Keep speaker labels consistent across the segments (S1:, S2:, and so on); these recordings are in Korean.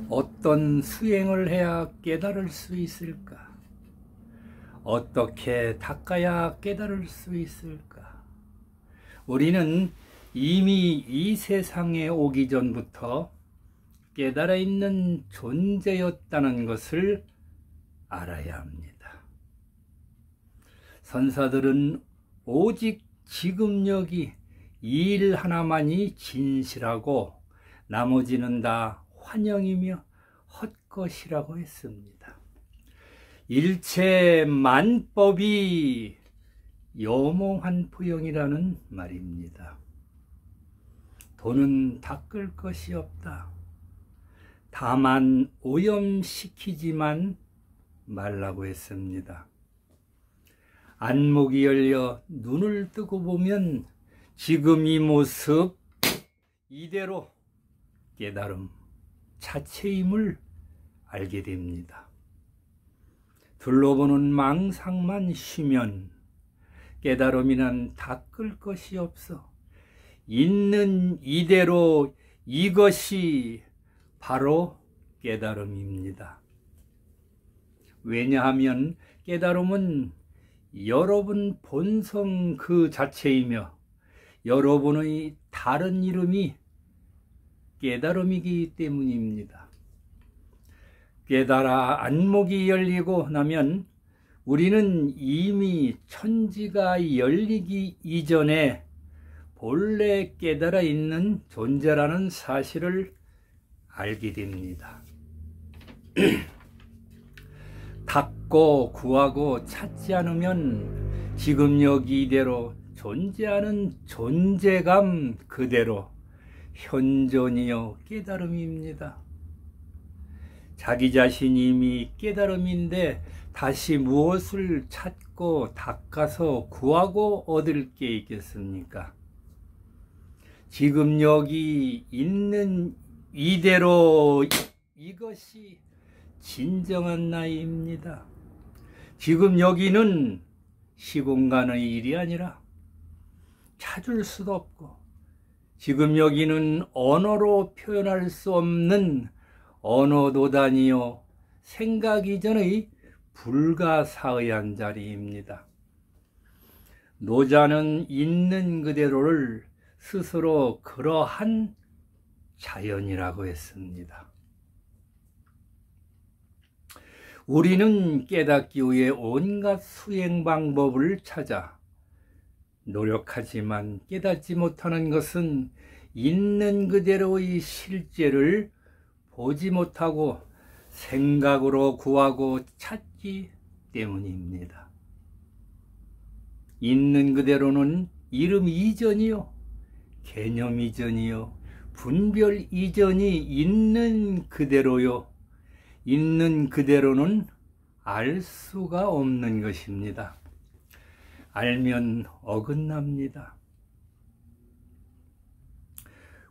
S1: 어떤 수행을 해야 깨달을 수 있을까? 어떻게 닦아야 깨달을 수 있을까? 우리는 이미 이 세상에 오기 전부터 깨달아 있는 존재였다는 것을 알아야 합니다. 선사들은 오직 지금 여기 이 일 하나만이 진실하고 나머지는 다 환영이며 헛것이라고 했습니다. 일체 만법이 요몽한 부영이라는 말입니다. 돈은 닦을 것이 없다. 다만 오염시키지만 말라고 했습니다. 안목이 열려 눈을 뜨고 보면 지금 이 모습 이대로 깨달음 자체임을 알게 됩니다. 둘러보는 망상만 쉬면 깨달음이란 닦을 것이 없어 있는 이대로 이것이 바로 깨달음입니다. 왜냐하면 깨달음은 여러분 본성 그 자체이며 여러분의 다른 이름이 깨달음이기 때문입니다. 깨달아 안목이 열리고 나면 우리는 이미 천지가 열리기 이전에 본래 깨달아 있는 존재라는 사실을 알게 됩니다. 닦고 구하고 찾지 않으면 지금 여기 이대로 존재하는 존재감 그대로 현존이요 깨달음입니다. 자기 자신이 이미 깨달음인데 다시 무엇을 찾고 닦아서 구하고 얻을 게 있겠습니까? 지금 여기 있는 이대로 이것이 진정한 나이입니다. 지금 여기는 시공간의 일이 아니라 찾을 수도 없고 지금 여기는 언어로 표현할 수 없는 언어도단이요 생각 이전의 불가사의한 자리입니다. 노자는 있는 그대로를 스스로 그러한 자연이라고 했습니다. 우리는 깨닫기 위해 온갖 수행 방법을 찾아 노력하지만 깨닫지 못하는 것은 있는 그대로의 실제를 보지 못하고 생각으로 구하고 찾기 때문입니다. 있는 그대로는 이름 이전이요, 개념 이전이요, 분별 이전이 있는 그대로요, 있는 그대로는 알 수가 없는 것입니다. 알면 어긋납니다.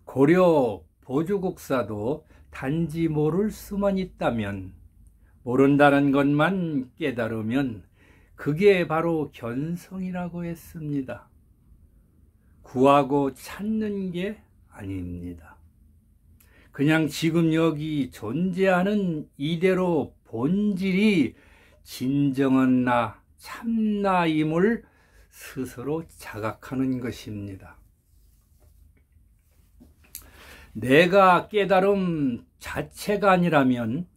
S1: 고려 보주국사도 단지 모를 수만 있다면 모른다는 것만 깨달으면 그게 바로 견성이라고 했습니다. 구하고 찾는 게 아닙니다. 그냥 지금 여기 존재하는 이대로 본질이 진정한 나, 참나임을 스스로 자각하는 것입니다. 내가 깨달음 자체가 아니라면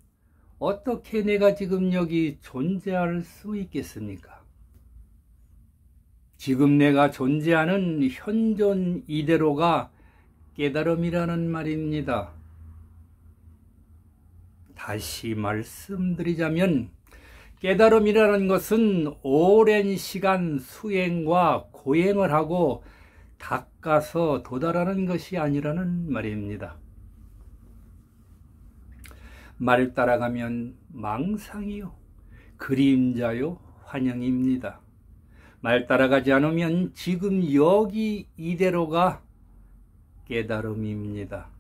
S1: 어떻게 내가 지금 여기 존재할 수 있겠습니까? 지금 내가 존재하는 현존 이대로가 깨달음이라는 말입니다. 다시 말씀드리자면 깨달음이라는 것은 오랜 시간 수행과 고행을 하고 닦아서 도달하는 것이 아니라는 말입니다. 말 따라가면 망상이요, 그림자요, 환영입니다. 말 따라가지 않으면 지금 여기 이대로가 깨달음입니다.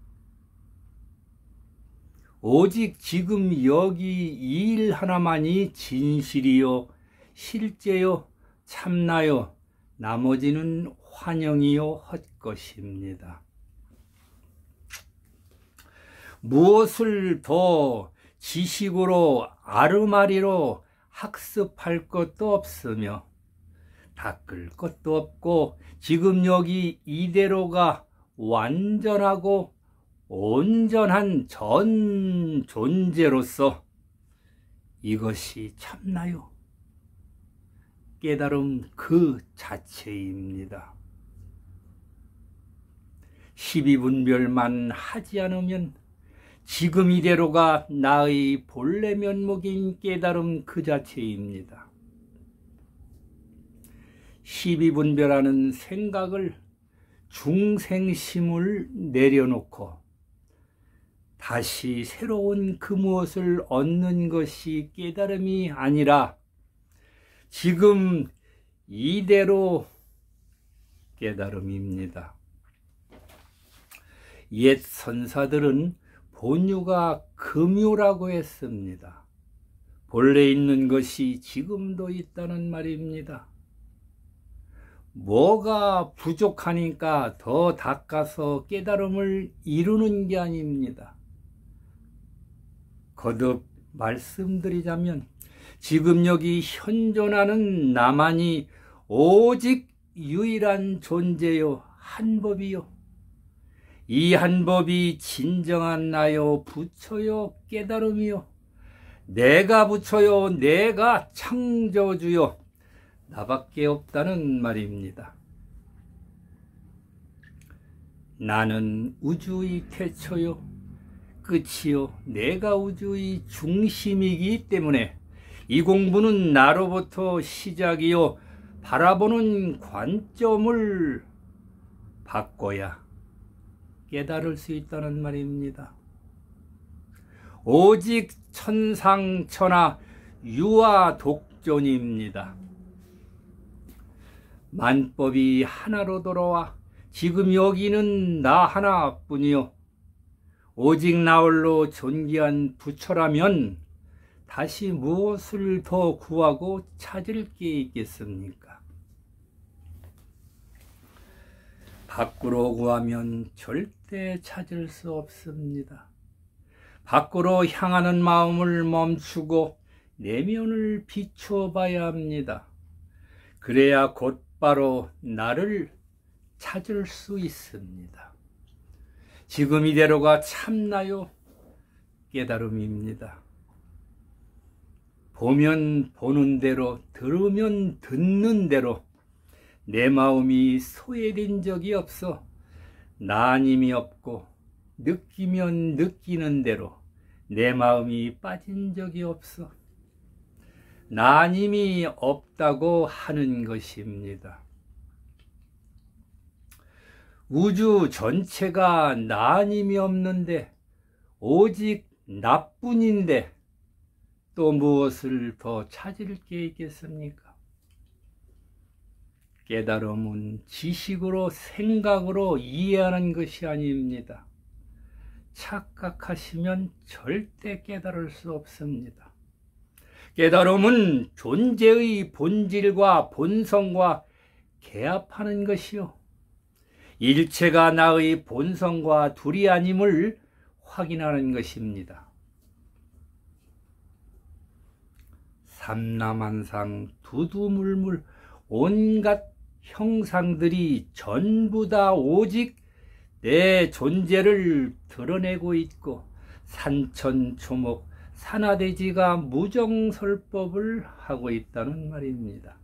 S1: 오직 지금 여기 이 일 하나만이 진실이요, 실제요, 참나요, 나머지는 환영이요 헛것입니다. 무엇을 더 지식으로 아르마리로 학습할 것도 없으며 닦을 것도 없고 지금 여기 이대로가 완전하고 온전한 전 존재로서 이것이 참나요? 깨달음 그 자체입니다. 12분별만 하지 않으면 지금 이대로가 나의 본래 면목인 깨달음 그 자체입니다. 12분별하는 생각을 중생심을 내려놓고 다시 새로운 그 무엇을 얻는 것이 깨달음이 아니라 지금 이대로 깨달음입니다. 옛 선사들은 본유가 금유라고 했습니다. 본래 있는 것이 지금도 있다는 말입니다. 뭐가 부족하니까 더 닦아서 깨달음을 이루는 게 아닙니다. 거듭 말씀드리자면 지금 여기 현존하는 나만이 오직 유일한 존재요 한 법이요. 이 한 법이 진정한 나요 부처요 깨달음이요. 내가 부처요 내가 창조주요 나밖에 없다는 말입니다. 나는 우주의 태초요 끝이요 내가 우주의 중심이기 때문에 이 공부는 나로부터 시작이요 바라보는 관점을 바꿔야 깨달을 수 있다는 말입니다. 오직 천상천하 유아 독존입니다. 만법이 하나로 돌아와 지금 여기는 나 하나뿐이요 오직 나홀로 존귀한 부처라면 다시 무엇을 더 구하고 찾을 게 있겠습니까? 밖으로 구하면 절대 찾을 수 없습니다. 밖으로 향하는 마음을 멈추고 내면을 비추어 봐야 합니다. 그래야 곧바로 나를 찾을 수 있습니다. 지금 이대로가 참나요? 깨달음입니다. 보면 보는 대로, 들으면 듣는 대로 내 마음이 소외된 적이 없어 나님이 없고 느끼면 느끼는 대로 내 마음이 빠진 적이 없어 나님이 없다고 하는 것입니다. 우주 전체가 나님이 없는데 오직 나뿐인데 또 무엇을 더 찾을 게 있겠습니까? 깨달음은 지식으로 생각으로 이해하는 것이 아닙니다. 착각하시면 절대 깨달을 수 없습니다. 깨달음은 존재의 본질과 본성과 개합하는 것이요 일체가 나의 본성과 둘이 아님을 확인하는 것입니다. 삼라만상 두두물물 온갖 형상들이 전부 다 오직 내 존재를 드러내고 있고 산천초목 산하대지가 무정설법을 하고 있다는 말입니다.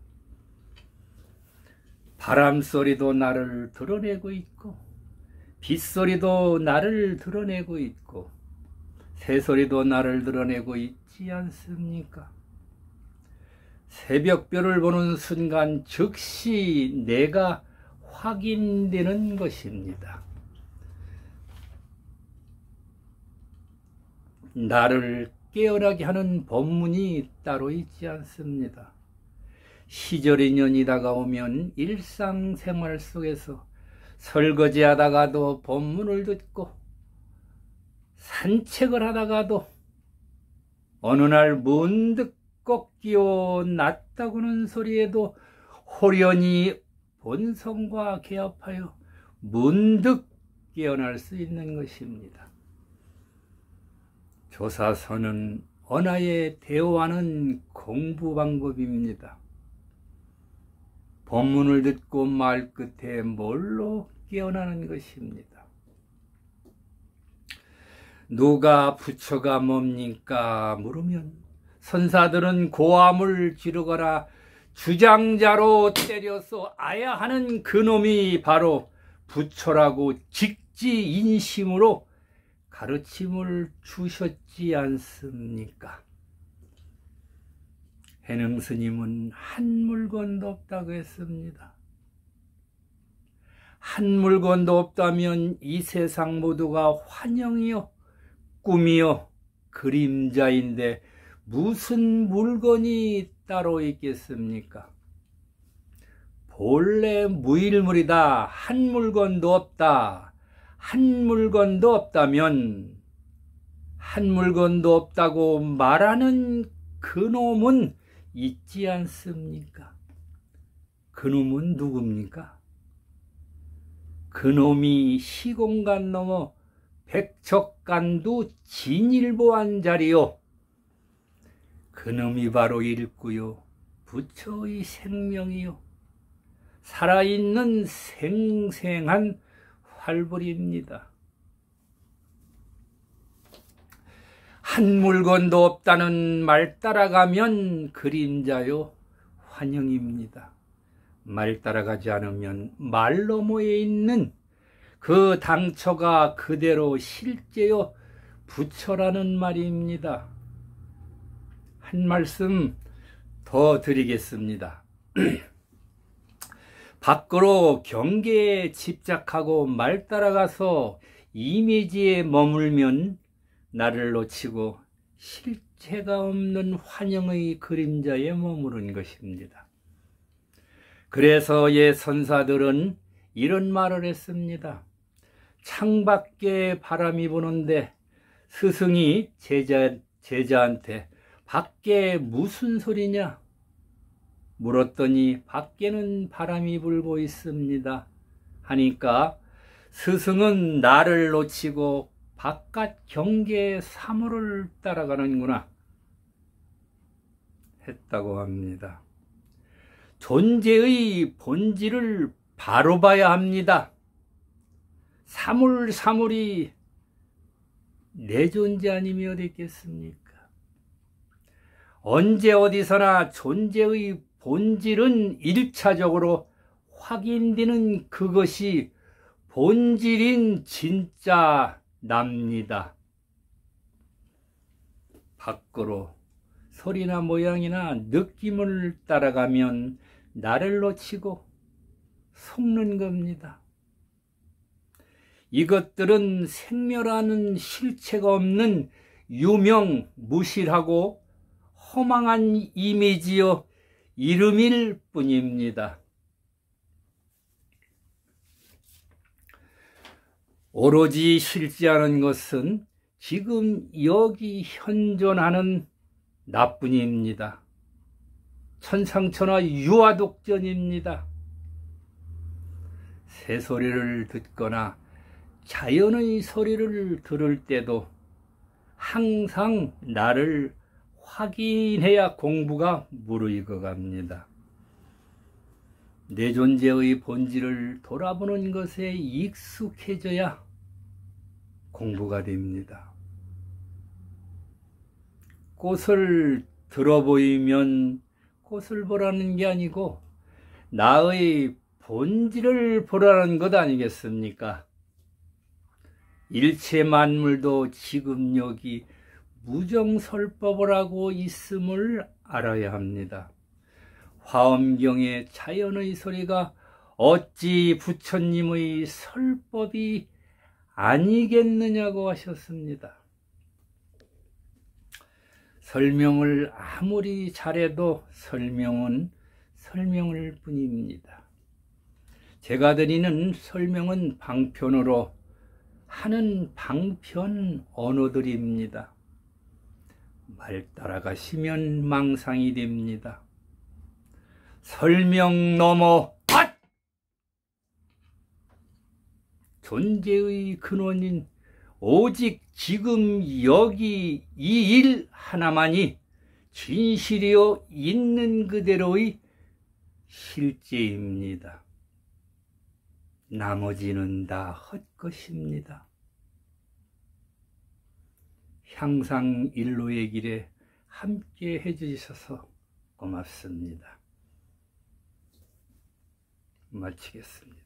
S1: 바람소리도 나를 드러내고 있고 빗소리도 나를 드러내고 있고 새소리도 나를 드러내고 있지 않습니까? 새벽별을 보는 순간 즉시 내가 확인되는 것입니다. 나를 깨어나게 하는 법문이 따로 있지 않습니다. 시절인연이 다가오면 일상생활 속에서 설거지하다가도 법문을 듣고 산책을 하다가도 어느 날 문득 꺾여 났다고는 소리에도 호련히 본성과 개합하여 문득 깨어날 수 있는 것입니다. 조사서는 언어에 대화하는 공부 방법입니다. 본문을 듣고 말 끝에 뭘로 깨어나는 것입니다. 누가 부처가 뭡니까? 물으면 선사들은 고함을 지르거나 주장자로 때려서 아야 하는 그놈이 바로 부처라고 직지인심으로 가르침을 주셨지 않습니까? 해능 스님은 한 물건도 없다고 했습니다. 한 물건도 없다면 이 세상 모두가 환영이요, 꿈이요, 그림자인데 무슨 물건이 따로 있겠습니까? 본래 무일물이다. 한 물건도 없다. 한 물건도 없다면 한 물건도 없다고 말하는 그놈은 있지 않습니까? 그놈은 누굽니까? 그놈이 시공간 넘어 백척간도 진일보한 자리요. 그놈이 바로 일구요, 부처의 생명이요, 살아있는 생생한 활불입니다. 한 물건도 없다는 말 따라가면 그림자요, 환영입니다. 말 따라가지 않으면 말 너머에 있는 그 당처가 그대로 실제요, 부처라는 말입니다. 한 말씀 더 드리겠습니다. 밖으로 경계에 집착하고 말 따라가서 이미지에 머물면 나를 놓치고 실체가 없는 환영의 그림자에 머무른 것입니다. 그래서 옛 선사들은 이런 말을 했습니다. 창밖에 바람이 부는데 스승이 제자한테 밖에 무슨 소리냐 물었더니 밖에는 바람이 불고 있습니다 하니까 스승은 나를 놓치고 바깥 경계의 사물을 따라가는구나 했다고 합니다. 존재의 본질을 바로 봐야 합니다. 사물이 내 존재 아니면 어디 있겠습니까? 언제 어디서나 존재의 본질은 일차적으로 확인되는 그것이 본질인 진짜 납니다. 밖으로 소리나 모양이나 느낌을 따라가면 나를 놓치고 속는 겁니다. 이것들은 생멸하는 실체가 없는 유명무실하고 허망한 이미지요 이름일 뿐입니다. 오로지 실제하는 것은 지금 여기 현존하는 나뿐입니다. 천상천하 유아독전입니다. 새소리를 듣거나 자연의 소리를 들을 때도 항상 나를 확인해야 공부가 무르익어 갑니다. 내 존재의 본질을 돌아보는 것에 익숙해져야 공부가 됩니다. 꽃을 들어보이면 꽃을 보라는 게 아니고 나의 본질을 보라는 것 아니겠습니까? 일체 만물도 지금 여기 무정설법을 하고 있음을 알아야 합니다. 화엄경의 자연의 소리가 어찌 부처님의 설법이 아니겠느냐고 하셨습니다. 설명을 아무리 잘해도 설명은 설명일 뿐입니다. 제가 드리는 설명은 방편으로 하는 방편 언어들입니다. 말 따라가시면 망상이 됩니다. 설명 넘어 존재의 근원인 오직 지금 여기 이 일 하나만이 진실이요 있는 그대로의 실제입니다. 나머지는 다 헛것입니다. 향상 일로의 길에 함께 해주셔서 고맙습니다. 마치겠습니다.